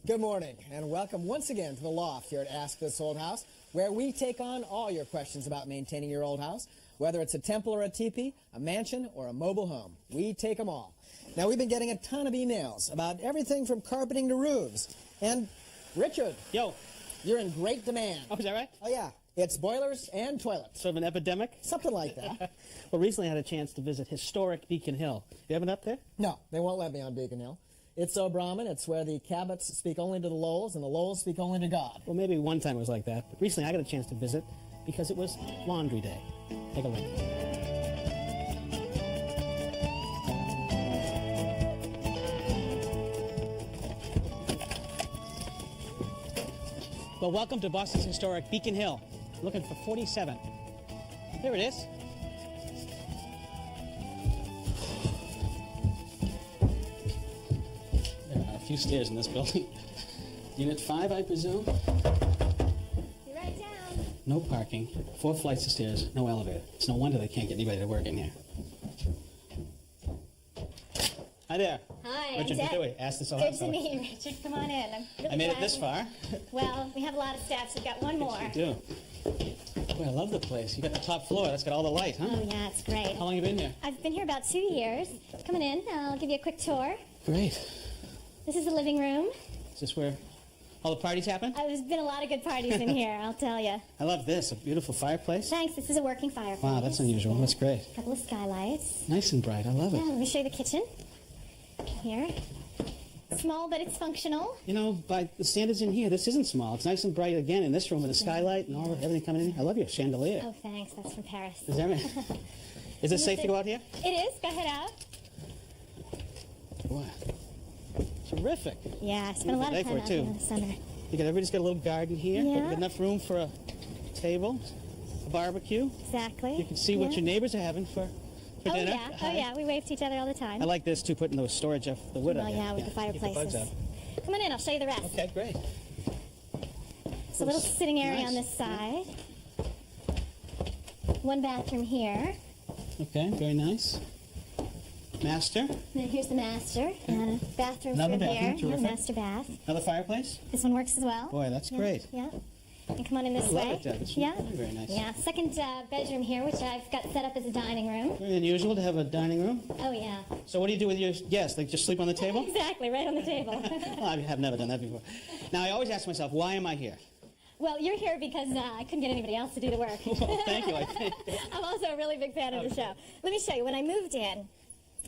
Good morning, and welcome once again to the Loft here at Ask This Old House, where we take on all your questions about maintaining your old house. Whether it's a temple or a teepee, a mansion or a mobile home, we take them all. Now, we've been getting a ton of emails about everything from carpeting to roofs. And, Richard. Yo. You're in great demand. Oh, is that right? Oh, yeah. It's boilers and toilets. Sort of an epidemic? Something like that. Well, recently I had a chance to visit historic Beacon Hill. You haven't up there? No, they won't let me on Beacon Hill. It's so Brahmin, it's where the Cabots speak only to the Lowells, and the Lowells speak only to God. Well, maybe one time it was like that, but recently I got a chance to visit because it was laundry day. Take a look. Well, welcome to Boston's historic Beacon Hill. Looking for 47. There it is. There are a few stairs in this building. Unit 5, I presume? You're right down. No parking, 4 flights of stairs, no elevator. It's no wonder they can't get anybody to work in here. Hi there. Hi, Richard I'm Dewey. Ask This Old Good House. to meet you, Richard. Come on in. I'm really I made it glad this far. Well, we have a lot of staff, so we've got one more. You do. Boy, I love the place. You got the top floor. That's got all the light, huh? Oh, yeah, it's great. How long have you been here? I've been here about 2 years. Coming in, I'll give you a quick tour. Great. This is the living room. Is this where all the parties happen? There's been a lot of good parties in here, I'll tell you. I love this. A beautiful fireplace. Thanks. This is a working fireplace. Wow, that's unusual. That's great. A couple of skylights. Nice and bright. I love Yeah, it. let me show you the kitchen. Here. Small, but it's functional. You know, by the standards in here, this isn't small. It's nice and bright again in this room with a skylight and all everything coming in. I love your chandelier. Oh, thanks. That's from Paris. Is that right? Is it safe to go out here? It is. Go ahead out. Wow. Terrific. Yeah, I spent a lot of Beautiful time out day here for it, in the summer. Everybody's got a little garden here. Yeah. Got enough room for a table, a barbecue. Exactly. You can see what your neighbors are having for dinner. Yeah. Oh, yeah. We wave to each other all the time. I like this, too, putting those storage of the wood Oh, on there. yeah, with the keep the bugs fireplaces. out. Come on in. I'll show you the rest. Okay, great. So a little sitting area Nice. on this side. One bathroom here. Okay, very nice. Master. Then here's the master. And a bathroom Another through bathroom, here. Yeah, terrific. master bath. Another fireplace? This one works as well. Boy, that's Yeah, great. Yeah. And come on in this I love way. it, Deb. It's Yeah. very, very nice. Yeah. Second bedroom here, which I've got set up as a dining room. Very unusual to have a dining room. Oh, yeah. So what do you do with your guests? Like just sleep on the table? Exactly, right on the table. Well, I have never done that before. Now, I always ask myself, why am I here? Well, you're here because I couldn't get anybody else to do the work. Well, thank you. I think. I'm also a really big fan of the show. Let me show you. When I moved in,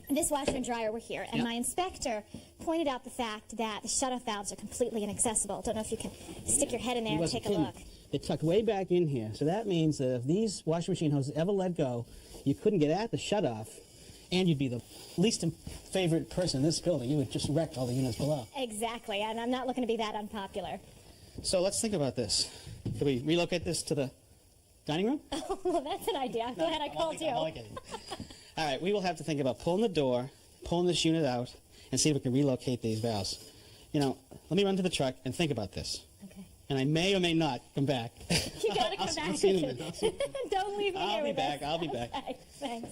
this washer and dryer were here, and Yeah. my inspector pointed out the fact that the shut-off valves are completely inaccessible. Don't know if you can stick your head in there and take a look. They're tucked way back in here, so that means that if these washing machine hoses ever let go, you couldn't get at the shutoff, and you'd be the least favorite person in this building. You would just wreck all the units below. Exactly, and I'm not looking to be that unpopular. So let's think about this. Could we relocate this to the dining room? Oh, well, that's an idea. Go ahead, I called you. All right, we will have to think about pulling the door, pulling this unit out, and see if we can relocate these valves. You know, let me run to the truck and think about this. Okay. And I may or may not come back. You gotta come back. I'll see you in a minute. Don't leave me I'll here be with back. this. I'll be back. Okay, thanks.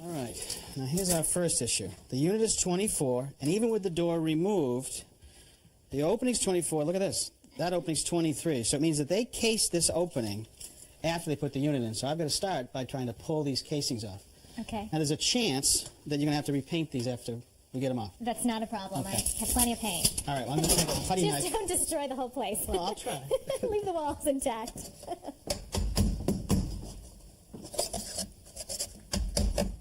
All right, now here's our first issue. The unit is 24, and even with the door removed, the opening's 24. Look at this. That opening's 23. So it means that they cased this opening after they put the unit in. So I've got to start by trying to pull these casings off. Okay. Now there's a chance that you're going to have to repaint these after we get them off. That's not a problem. Okay. I have plenty of paint. All right, well, I'm going to take a putty Just knife. don't destroy the whole place. Well, I'll try. Leave the walls intact.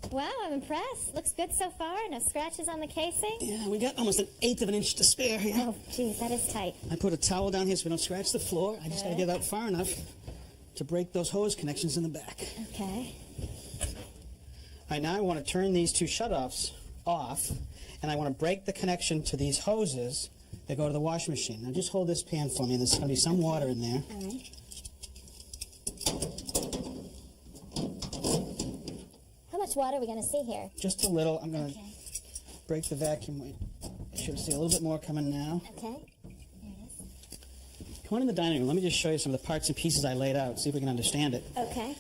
Wow, I'm impressed. Looks good so far. No scratches on the casing. Yeah, we got almost 1/8 of an inch to spare here. Oh, geez, that is tight. I put a towel down here so we don't scratch the floor. I just got to get out far enough to break those hose connections in the back. Okay. All right, now I want to turn these two shutoffs off, and I want to break the connection to these hoses that go to the washing machine. Now just hold this pan for me, and there's going to be some water in there. All right. How much water are we going to see here? Just a little. I'm going to Okay. break the vacuum. Wait, I should see a little bit more coming now. Okay. There it is. Come on in the dining room. Let me just show you some of the parts and pieces I laid out, see if we can understand it. Okay.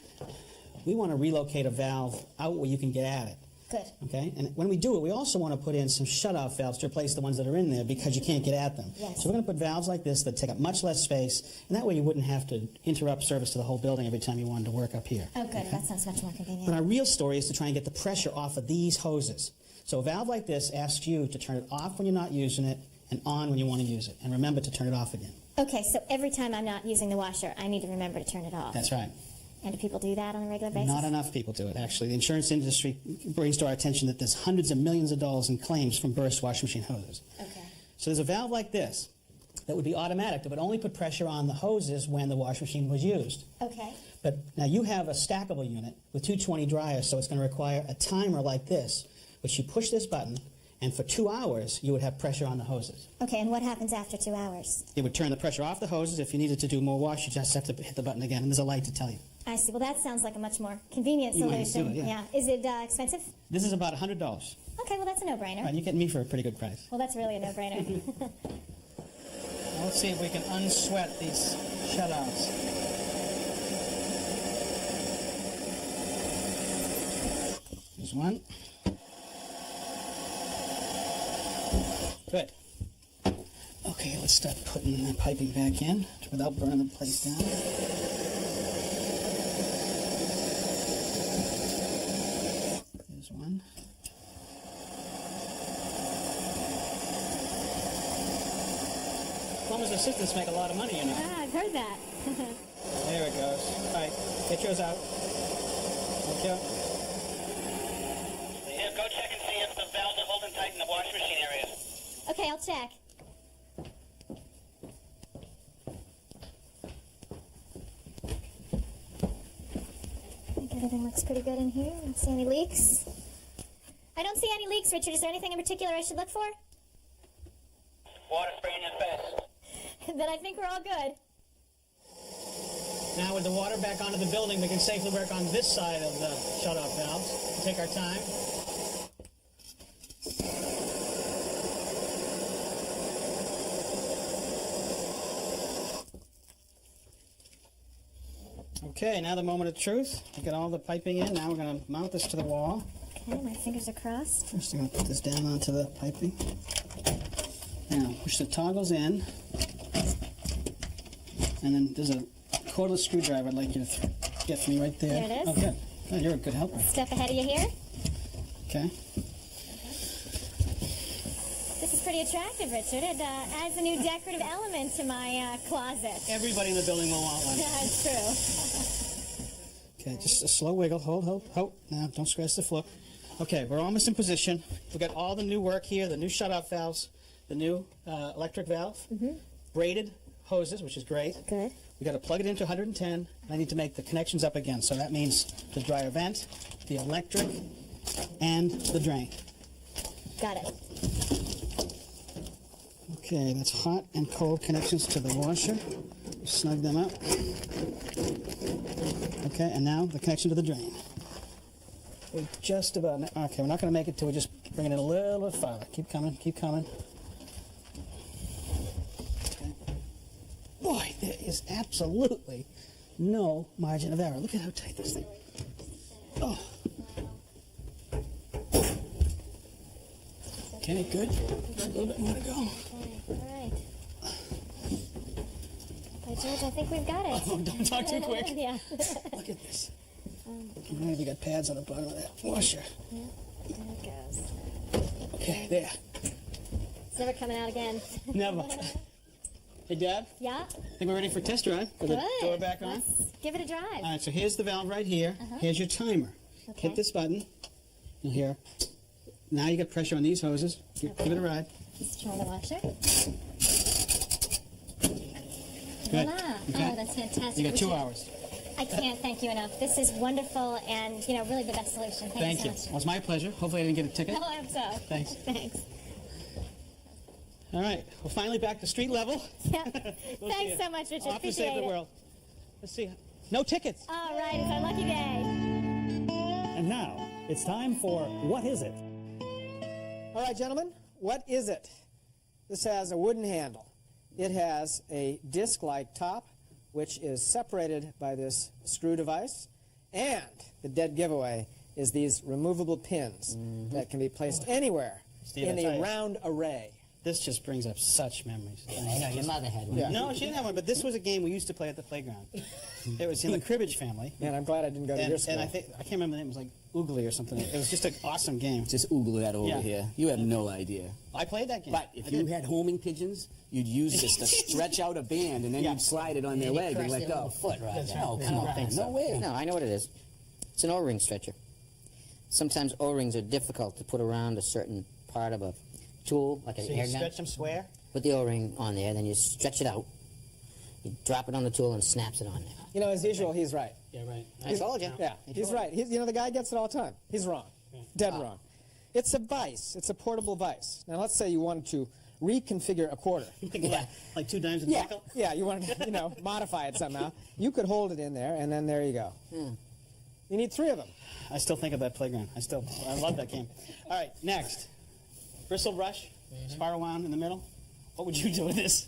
We want to relocate a valve out where you can get at it. Good. Okay, and when we do it, we also want to put in some shut-off valves to replace the ones that are in there because you can't get at them. Yes. So we're going to put valves like this that take up much less space, and that way you wouldn't have to interrupt service to the whole building every time you wanted to work up here. Oh, good. That sounds much more convenient. But our real story is to try and get the pressure off of these hoses. So a valve like this asks you to turn it off when you're not using it and on when you want to use it. And remember to turn it off again. Okay, so every time I'm not using the washer, I need to remember to turn it off. That's right. And do people do that on a regular basis? Not enough people do it, actually. The insurance industry brings to our attention that there's hundreds of millions of dollars in claims from burst washing machine hoses. Okay. So there's a valve like this that would be automatic that would only put pressure on the hoses when the washing machine was used. Okay. But now you have a stackable unit with 220 dryers, so it's going to require a timer like this, which you push this button, and for 2 hours you would have pressure on the hoses. Okay, and what happens after 2 hours? It would turn the pressure off the hoses. If you needed to do more wash, you just have to hit the button again, and there's a light to tell you. I see. Well, that sounds like a much more convenient You might solution. do it, yeah. Is it expensive? This is about $100. Okay, well, that's a no-brainer. Right, you're getting me for a pretty good price. Well, that's really a no-brainer. Let's see if we can unsweat these shutoffs. There's one. Good. Okay, let's start putting the piping back in without burning the place down. There's one. Plumbers' assistants make a lot of money, you know. Ah, I've heard that. There it goes. All right, get yours out. Thank you. Yeah, go check and see if the valves are holding tight in the wash machine area. Okay, I'll check. I think everything looks pretty good in here. I don't see any leaks. I don't see any leaks, Richard. Is there anything in particular I should look for? Water spraying is best. Then I think we're all good. Now with the water back onto the building, we can safely work on this side of the shut-off valves. Take our time. Okay, now the moment of truth. We got all the piping in. Now we're going to mount this to the wall. Okay, my fingers are crossed. First, I'm going to put this down onto the piping. Now, push the toggles in. And then there's a cordless screwdriver I'd like you to get for me right there. There it is. Oh, good. Oh, you're a good helper. Step ahead of you here. Okay. This is pretty attractive, Richard. It adds a new decorative element to my closet. Everybody in the building will want one. That's true. Okay, just a slow wiggle. Hold. Now, don't scratch the floor. Okay, we're almost in position. We've got all the new work here, the new shut-off valves, the new electric valve, braided hoses, which is great. Good. We got to plug it into 110, and I need to make the connections up again. So that means the dryer vent, the electric, and the drain. Got it. Okay, that's hot and cold connections to the washer. Snug them up. Okay, and now the connection to the drain. We're just about, okay, we're not going to make it till we just bring it in a little bit farther. Keep coming, keep coming. Okay. Boy, there is absolutely no margin of error. Look at how tight this thing is. Oh. Okay, good. Just a little bit more to go. Okay, all right. By George, I think we've got it. Oh, don't talk too quick. Yeah. Look at this. We got pads on the bottom of that washer. Yeah, there it goes. Okay, there. It's never coming out again. Never. Hey, Dad, Yeah? I think we're ready for test drive. With the Good. door back on. Let's give it a drive. All right, so here's the valve right here. Here's your timer. Okay. Hit this button. You'll hear. Now you got pressure on these hoses. Give it a ride. Let's try the washer. Good. Voila. Okay. Oh, that's fantastic. You got 2 Richard, hours. I can't thank you enough. This is wonderful and, really the best solution. Thank so you. much. Well, it's my pleasure. Hopefully I didn't get a ticket. Oh, I hope so. Thanks. Thanks. All right, we're finally back to street level. Yeah. We'll see Thanks you. so much, Richard. Off to Appreciate save the it. world. Let's see. No tickets. All right, it's our lucky day. And now, it's time for What Is It? All right, gentlemen, what is it? This has a wooden handle. It has a disc-like top, which is separated by this screw device. And the dead giveaway is these removable pins that can be placed anywhere Steve, in I tell a you. round array. This just brings up such memories. I know, your mother had one. Yeah. No, she didn't have one, but this was a game we used to play at the playground. It was in the cribbage family. Man, I'm glad I didn't go to your school. And I can't remember the name. It was like Oogly or something. It was just an awesome game. Just oogle that over Yeah. here. You have no idea. I played that game. But if I you did. had homing pigeons, you'd use this to stretch out a band, and then Yeah. you'd slide it on their leg and let go. Foot, right? That's right. No, Yeah, come I on. think No so. way. No, I know what it is. It's an O-ring stretcher. Sometimes O-rings are difficult to put around a certain part of a tool, like an So air you gun. stretch them square? Put the O-ring on there, then you stretch it out. You drop it on the tool and it snaps it on there. You know, as usual, he's right. Yeah, right. I told you. Yeah, he's right. He's, you know, the guy gets it all the time. He's wrong. Dead wrong. It's a vise. It's a portable vise. Now, let's say you wanted to reconfigure a quarter. Like 2 dimes in the Yeah, nickel? yeah, you want to, you know, modify it somehow. You could hold it in there, and then there you go. You need 3 of them. I still think of that playground. I love that game. All right, next. Bristle brush, spiral wound in the middle. What would you do with this?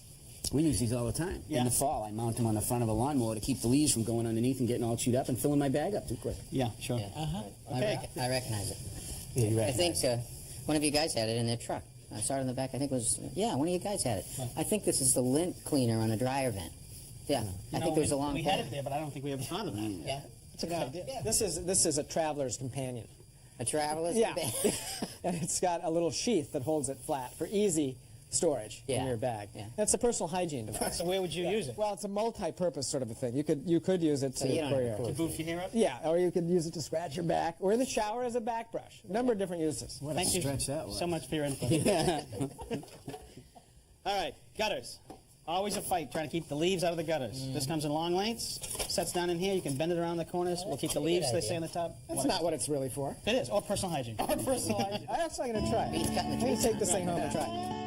We use these all the time. Yeah. In the fall, I mount them on the front of a lawnmower to keep the leaves from going underneath and getting all chewed up and filling my bag up too quick. Yeah, sure. Yeah. Okay. I recognize it. Yeah, you're right. I think one of you guys had it in their truck. I saw it in the back. I think it was, one of you guys had it. I think this is the lint cleaner on a dryer vent. Yeah, I think there was a long We pole. had it there, but I don't think we ever thought of that. Yeah. It's a good idea. This is a traveler's companion. A traveler's Yeah. bag. And it's got a little sheath that holds it flat for easy storage in Yeah. your bag. Yeah. It's a personal hygiene device. So where would you use it? Well, it's a multi-purpose sort of a thing. You could use it So you don't for have your a clue. To boof your hair up? yeah, or you could use it to scratch your back, or in the shower as a back brush. A number of different uses. Thank you stretch that was. so much for your input. All right, gutters. Always a fight trying to keep the leaves out of the gutters. This comes in long lengths, sets down in here. You can bend it around the corners. We'll keep the leaves, they stay on the top. That's not what it's really for. It is, or personal hygiene. I'm actually going to try. He's cutting the Let me trees. take this thing home and try.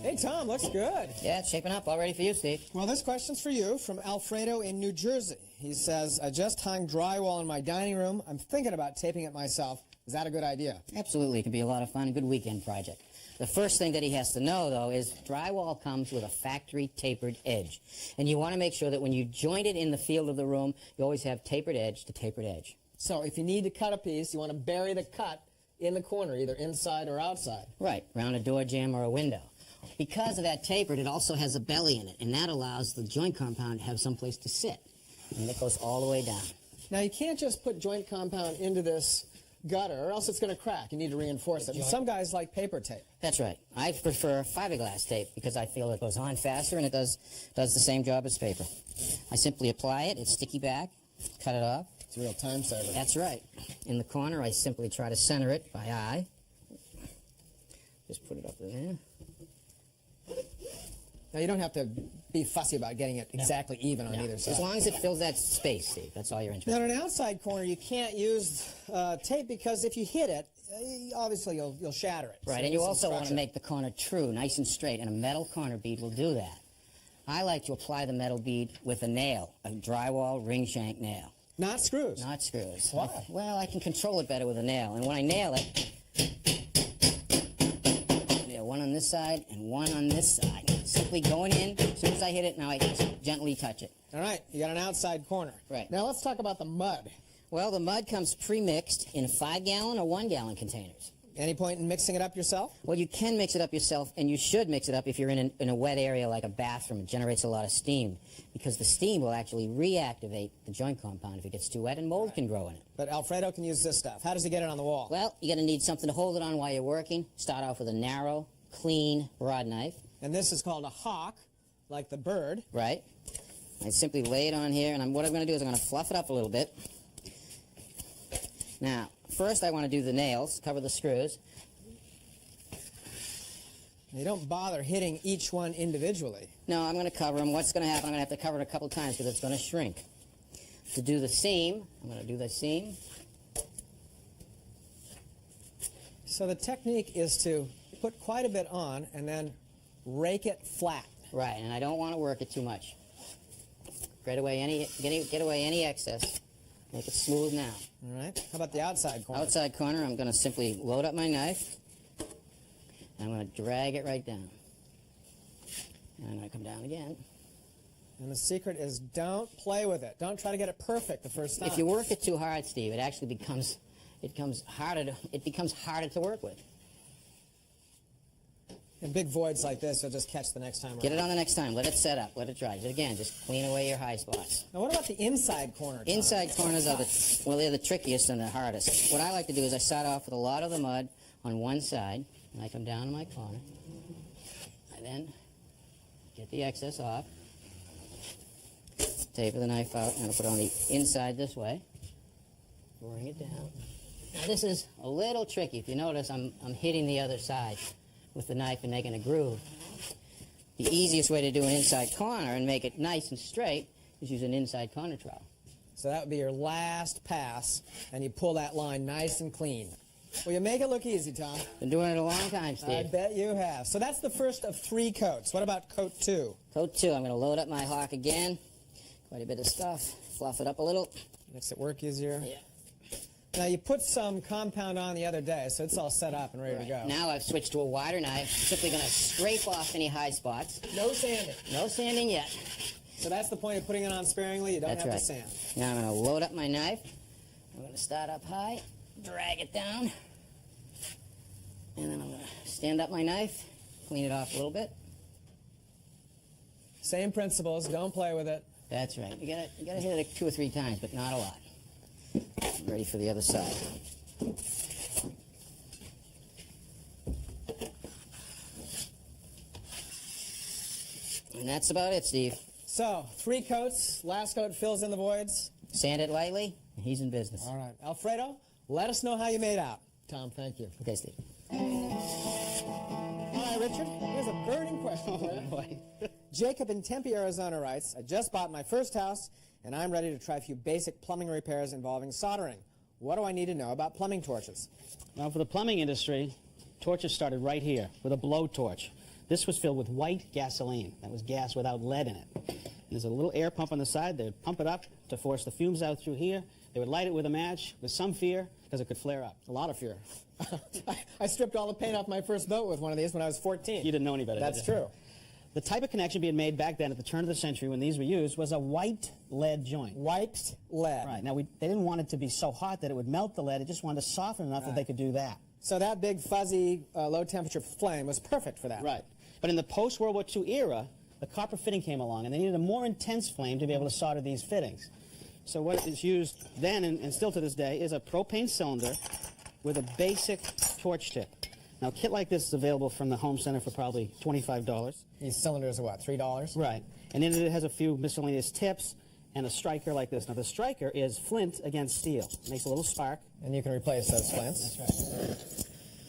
Hey, Tom, looks good. Yeah, it's shaping up. All ready for you, Steve. Well, this question's for you from Alfredo in New Jersey. He says, I just hung drywall in my dining room. I'm thinking about taping it myself. Is that a good idea? Absolutely. It could be a lot of fun. A good weekend project. The first thing that he has to know, though, is drywall comes with a factory tapered edge. And you want to make sure that when you joint it in the field of the room, you always have tapered edge to tapered edge. So if you need to cut a piece, you want to bury the cut in the corner, either inside or outside. Right, around a door jamb or a window. Because of that tapered, it also has a belly in it, and that allows the joint compound to have some place to sit. And it goes all the way down. Now, you can't just put joint compound into this gutter, or else it's going to crack. You need to reinforce it. And some guys like paper tape. That's right. I prefer fiberglass tape because I feel it goes on faster and it does the same job as paper. I simply apply it, it's sticky back, cut it off. It's a real time saver. That's right. In the corner, I simply try to center it by eye. Just put it up there. Now, you don't have to be fussy about getting it exactly even on either side. As long as it fills that space, Steve, that's all you're interested Now, in. in an outside corner, you can't use tape because if you hit it, obviously you'll shatter it. Right, So and use you also some want to structure. make the corner true, nice and straight, and a metal corner bead will do that. I like to apply the metal bead with a nail, a drywall ring shank nail, Not screws. not screws. Why? Well, I can control it better with a nail, and when I nail it, one on this side and one on this side. Simply going in, as soon as I hit it, now I just gently touch it. All right, you got an outside corner. Right. Now, let's talk about the mud. Well, the mud comes pre-mixed in 5-gallon or 1-gallon containers. Any point in mixing it up yourself? Well, you can mix it up yourself, and you should mix it up if you're in a wet area like a bathroom. It generates a lot of steam, because the steam will actually reactivate the joint compound if it gets too wet, and mold can grow in it. But Alfredo can use this stuff. How does he get it on the wall? Well, you're going to need something to hold it on while you're working. Start off with a narrow, clean broad knife, And this is called a hawk, like the bird. right? I simply lay it on here, and what I'm going to do is I'm going to fluff it up a little bit. Now, first I want to do the nails, cover the screws. You don't bother hitting each one individually. No, I'm going to cover them. What's going to happen, I'm going to have to cover it a couple times because it's going to shrink. To do the seam, I'm going to do the seam. So the technique is to put quite a bit on and then rake it flat. Right, and I don't want to work it too much. Get away any excess. Make it smooth now. All right. How about the outside corner? Outside corner, I'm going to simply load up my knife. And I'm going to drag it right down. And I'm going to come down again. And the secret is don't play with it. Don't try to get it perfect the first time. If you work it too hard, Steve, it actually becomes harder to work with. In big voids like this, you'll just catch the next time around. Get it on the next time. Let it set up. Let it dry. Again, just clean away your high spots. Now, what about the inside corner, Tom? Inside corners are they're the trickiest and the hardest. What I like to do is I start off with a lot of the mud on one side, and I come down to my corner. I then get the excess off, taper the knife out, and I'll put it on the inside this way. Bring it down. Now this is a little tricky. If you notice, I'm hitting the other side with the knife and making a groove. The easiest way to do an inside corner and make it nice and straight is use an inside corner trowel. So that would be your last pass, and you pull that line nice and clean. Well, you make it look easy, Tom. Been doing it a long time, Steve. I bet you have. So that's the first of 3 coats. What about coat 2? Coat 2, I'm going to load up my hawk again. Quite a bit of stuff. Fluff it up a little. Makes it work easier. Yeah. Now, you put some compound on the other day, so it's all set up and ready to go. Now I've switched to a wider knife. Simply going to scrape off any high spots. No sanding. No sanding yet. So that's the point of putting it on sparingly. You don't That's have right. to sand. Now I'm going to load up my knife. I'm going to start up high, drag it down, and then I'm going to stand up my knife, clean it off a little bit. Same principles. Don't play with it. That's right. You got to hit it 2 or 3 times, but not a lot. I'm ready for the other side. And that's about it, Steve. So, 3 coats. Last coat fills in the voids. Sand it lightly, and he's in business. All right. Alfredo, let us know how you made out. Tom, thank you. Okay, Steve. All right, Richard, here's a burning question for you. Boy. Jacob in Tempe, Arizona writes, I just bought my first house, and I'm ready to try a few basic plumbing repairs involving soldering. What do I need to know about plumbing torches? Now, for the plumbing industry, torches started right here with a blowtorch. This was filled with white gasoline. That was gas without lead in it. There's a little air pump on the side. They would pump it up to force the fumes out through here. They would light it with a match with some fear because it could flare up. A lot of fear. I stripped all the paint off my first boat with one of these when I was 14. You didn't know any better, That's did you? true. The type of connection being made back then at the turn of the century when these were used was a white lead joint. White lead. Right. Now, they didn't want it to be so hot that it would melt the lead. It just wanted to soften enough that they could do that. So that big, fuzzy, low-temperature flame was perfect for that. Right. But in the post-World War II era, the copper fitting came along, and they needed a more intense flame to be able to solder these fittings. So what is used then and still to this day is a propane cylinder with a basic torch tip. Now, a kit like this is available from the Home Center for probably $25. These cylinders are what, $3? Right. And in it has a few miscellaneous tips and a striker like this. Now, the striker is flint against steel. It makes a little spark. And you can replace those flints. That's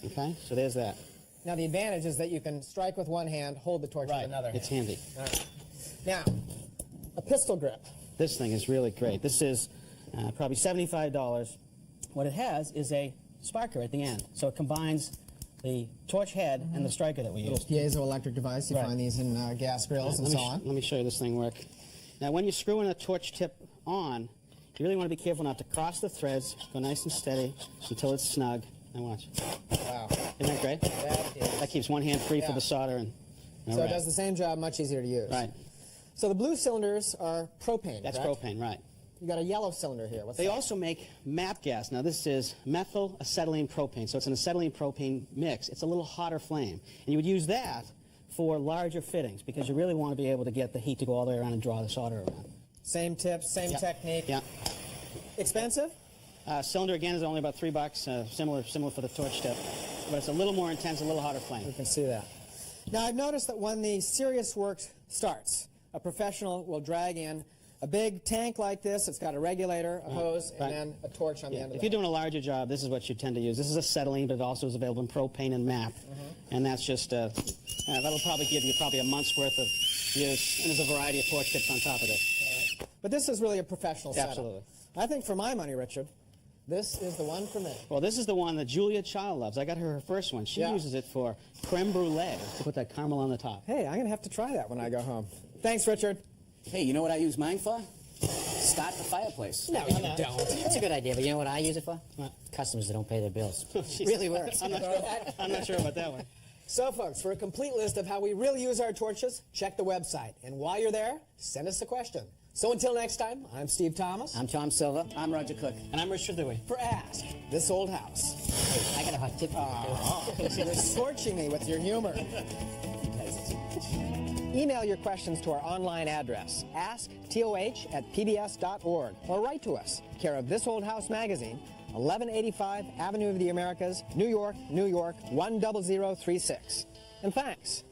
right. Okay, so there's that. Now, the advantage is that you can strike with one hand, hold the torch with another hand. It's handy. All right. Now, a pistol grip. This thing is really great. This is probably $75. What it has is a sparker at the end. So it combines the torch head and the striker that we use. Piezoelectric device. You Right. find these in gas grills and so on. Let me show you this thing work. Now, when you're screwing a torch tip on, you really want to be careful not to cross the threads. Go nice and steady until it's snug. Now watch. Wow. Isn't that great? That keeps one hand free for Yeah. the solder. And So it does the same job, much easier to use. Right. So the blue cylinders are propane, That's correct? propane, right. You got a yellow cylinder here. What's They that? also make MAP gas. Now, this is methyl acetylene propane, so it's an acetylene propane mix. It's a little hotter flame. And you would use that for larger fittings because you really want to be able to get the heat to go all the way around and draw the solder around. Same tips, same technique. Yeah. Expensive? Cylinder, again, is only about $3, similar for the torch tip. But it's a little more intense, a little hotter flame. You can see that. Now, I've noticed that when the serious work starts, a professional will drag in a big tank like this. It's got a regulator, a hose, and then a torch on the end of If it. you're doing a larger job, this is what you tend to use. This is acetylene, but it also is available in propane and MAP. And that's just, that'll probably give you a month's worth of use. And there's a variety of torch tips on top of this. But this is really a professional setup. Absolutely. I think for my money, Richard, this is the one for me. Well, this is the one that Julia Child loves. I got her first one. She Yeah. uses it for creme brulee, to put that caramel on the top. Hey, I'm going to have to try that when I go home. Thanks, Richard. Hey, you know what I use mine for? Start the fireplace. No, you don't. That's a good idea, but you know what I use it for? Customers that don't pay their bills. Really works. I'm not sure about that one. So, folks, for a complete list of how we really use our torches, check the website. And while you're there, send us a question. So until next time, I'm Steve Thomas. I'm Tom Silva. I'm Roger Cook. And I'm Richard Dewey. For Ask This Old House. Hey, I got a hot tip. You're scorching me with your humor. Email your questions to our online address, asktoh@pbs.org, or write to us, care of This Old House Magazine, 1185 Avenue of the Americas, New York, New York, 10036. And thanks.